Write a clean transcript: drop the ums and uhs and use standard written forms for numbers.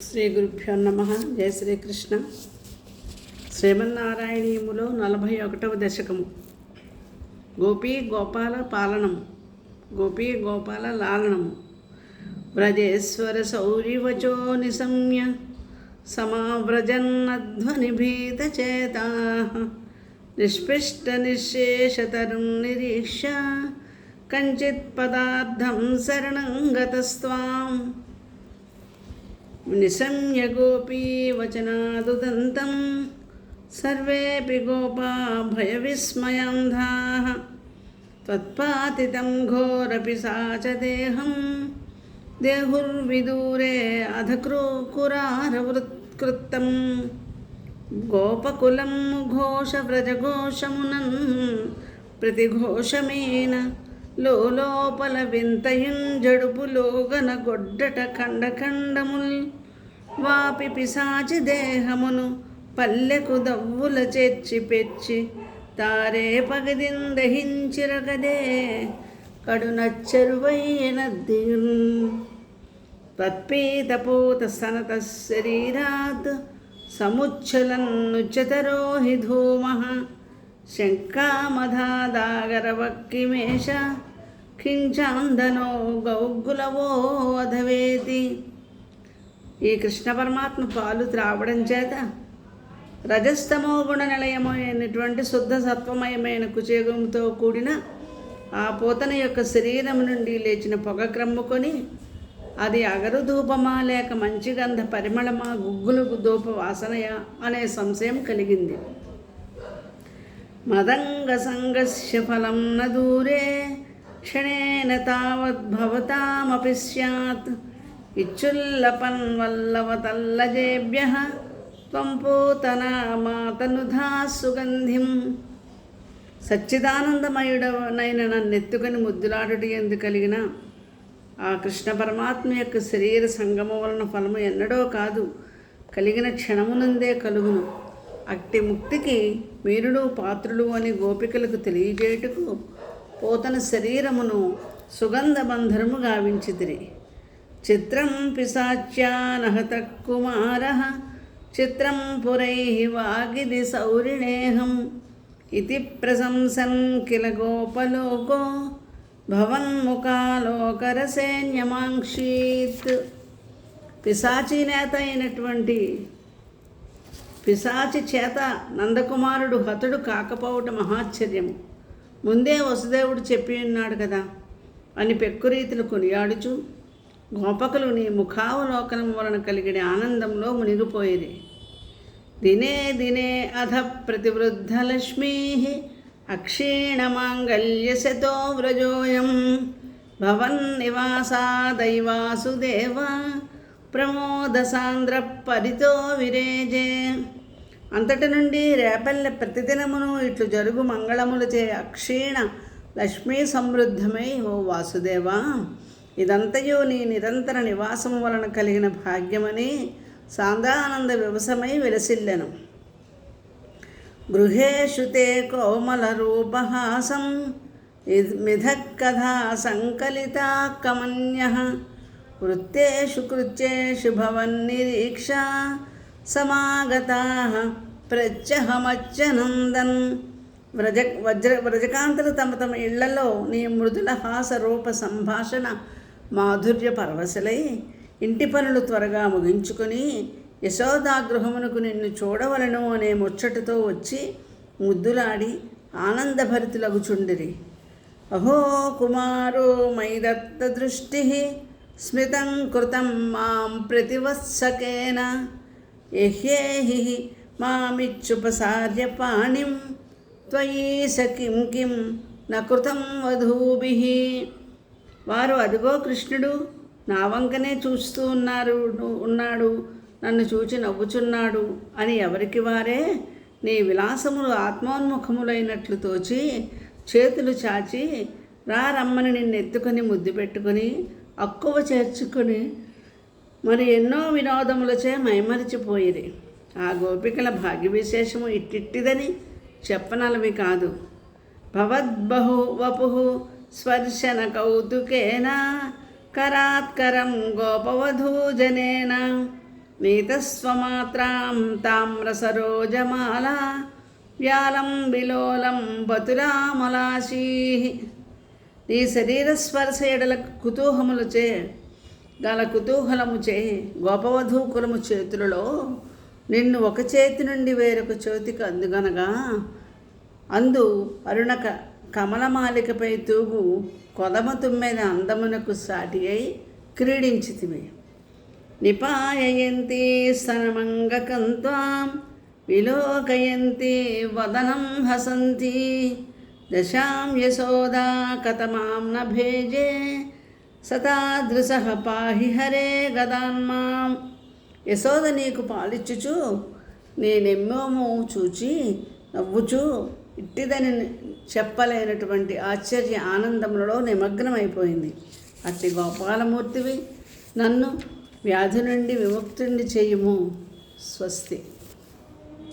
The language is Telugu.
శ్రీ గురుభ్యో నమ. జయ శ్రీకృష్ణ. శ్రీమన్నారాయణీయములో 41వ దశకము. గోపీ గోపాల పాలనము, గోపీ గోపాల లాలనము. వ్రజేశ్వర సౌరివచో నిశమ్య సమావ్రజన్నధ్వనిభీతచేతాః నిష్పృష్ట నిశ్శేషతరుం నిరీక్ష్య కంచిత్ పదార్థం శరణం గతస్త్వాం నిశమ్య గోపీ వచనాదుదంతం సర్వేపి గోపా భయవిస్మయాంధాః త్వత్పాతితం ఘోరపిశాచదేహం దేహుర్విదూరే అధక్రూకురారవృత్కృత్తం గోపకులం ఘోషవ్రజఘోషమునన్ ప్రతిఘోషమేన లోలోపల వింతయున్ జడుపులోగన గొడ్డట ఖండఖండముల్ వాపి పిశాచి దేహమును పల్లెకు దవ్వుల చేర్చి పెచ్చి తారే పగదిన్ దహించిరగదే కడునచ్చరువైనద్దియున్ తత్పీతపూత సనత శరీరాత్ సముచ్చలన్నుచ్చతరో హి ధూమః శంకామధాదాగరవక్కిమేష కించాందనో గౌగులవో అధవేతి. ఈ కృష్ణ పరమాత్మ పాలు త్రావడం చేత రజస్తమో గుణ నిలయమైనటువంటి శుద్ధ సత్వమయమైన కుచేగంతో కూడిన ఆ పూతన యొక్క శరీరం నుండి లేచిన పొగ క్రమ్ముకొని అది అగరు ధూపమా లేక మంచి గంధ పరిమళమా గుగ్గులకు ధూప వాసనయా అనే సంశయం కలిగింది. మదంగ సంగస్య ఫలం న దూరే క్షణేన తావద్భవతామపి స్యాత్ ఇచ్చుల్లపన్ వల్లవతల్లజేభ్యః త్వం పూతనా మాతనుధా సుగంధిం. సచ్చిదానందమయుడనైన నన్నెత్తుకొని ముద్దులాడుటి ఎందు కలిగిన ఆ కృష్ణ పరమాత్మ యొక్క శరీర సంగమ వలన ఫలము ఎన్నడో కాదు, కలిగిన క్షణమునందే కలుగును. అట్టి ముక్తికి మీరుడు పాత్రులు అని గోపికలకు తెలియజేయుటకు పోతన శరీరమును సుగంధబంధరము గావించితిరి. చిత్రం పిశాచ్యానహత కుమారః చిత్రం పురైః వాగిది సౌరిణేహం ఇతి ప్రశంసన్ కిల గోపలోకో భవన్ముఖాలోకరసేన్యమాంక్షీత్. పిశాచి నేత అయినటువంటి పిశాచి చేత నందకుమారుడు హతుడు కాకపోవటం మహాశ్చర్యము. ముందే వసుదేవుడు చెప్పి ఉన్నాడు కదా అని పెక్కురీతులు కొనియాడుచు గోపకులు నీ ముఖావలోకనం వలన కలిగిన ఆనందంలో మునిగిపోయేది. దినే దినే అధ ప్రతివృద్ధలక్ష్మీ అక్షీణమాంగల్యశతో వ్రజోయం భవన్నివాసాదైవాసుదేవ ప్రమోదసాంద్ర పరితో విరేజే. అంతటి నుండి రేపల్లె ప్రతిదినమును ఇట్లు జరుగు మంగళములచే అక్షీణ లక్ష్మీ సమృద్ధమై ఓ వాసుదేవా, ఇదంతయు నీ నిరంతర నివాసము వలన కలిగిన భాగ్యమని సాందానంద వివసమై విలసిల్లెను. గృహేషు తే కోమల రూపహాసం మిథక్కథా సంకలితా కమన్యః వృత్తేషు కృత్యేషు భవన్నిరీక్ష సమాగతాః ప్రత్యహమచ్చనందన్. వ్రజకాంతలు తమ తమ ఇళ్లలో నీ మృదుల హాస రూప సంభాషణ మాధుర్య పరవశలై ఇంటి పనులు త్వరగా ముగించుకొని యశోదాగృహమునకు నిన్ను చూడవలను అనే ముచ్చటతో వచ్చి ముద్దులాడి ఆనందభరితులగుచుండిరి. అహో కుమారో మైదత్త దృష్టి స్మితం కృతం మాం ప్రతివత్సకేన ఎహ్యేహి మామిచ్చుపసార్య పాణిం త్వయీ సకిం కిం నకృతం వధూభిః. వారు అదిగో కృష్ణుడు నా వంకనే చూస్తూ ఉన్నాడు, నన్ను చూచి నవ్వుచున్నాడు అని ఎవరికి వారే నీ విలాసములు ఆత్మోన్ముఖములైనట్లు తోచి చేతులు చాచి రమ్మని నిన్నెత్తుకొని ముద్దు పెట్టుకొని అక్కువ చేర్చుకొని మరి ఎన్నో వినోదములచే మైమరిచిపోయిరి. ఆ గోపికల భాగ్య విశేషము ఇట్టిట్టిదని చెప్పనలవి కాదు. భవద్బహు వపు స్పర్శన కౌతుకేన కరాత్కరం గోపవధూజనేన నీతస్వమాత్రాం తామ్రసరోజమాలా వ్యాలం విలోలం బతురామలాశీ. నీ శరీర స్పర్శ ఎడల కుతూహలముచే గోపవధూకులము చేతులలో నిన్ను ఒక చేతి నుండి వేరొక చేతికి అందుగనగా అందు అరుణ కమలమాలికపై తూగు కొదమ తుమ్మెద అందమునకు సాటి అయి క్రీడించితివి. నిపాయయంతి స్తనమంగకంత్వాం విలోకయంతి వదనం హసంతి దశాం యశోదా కథమాం న భేజే సతాదృశః పాహి హరే గదాన్మాం. యశోద నీకు పాలిచ్చుచు నేనెమ్మోము చూచి నవ్వుచూ ఇట్టిదని చెప్పలేనటువంటి ఆశ్చర్య ఆనందములలో నిమగ్నమైపోయింది. అట్టి గోపాలమూర్తివి నన్ను వ్యాధి నుండి విముక్తుణ్ణి చేయుము. స్వస్తి.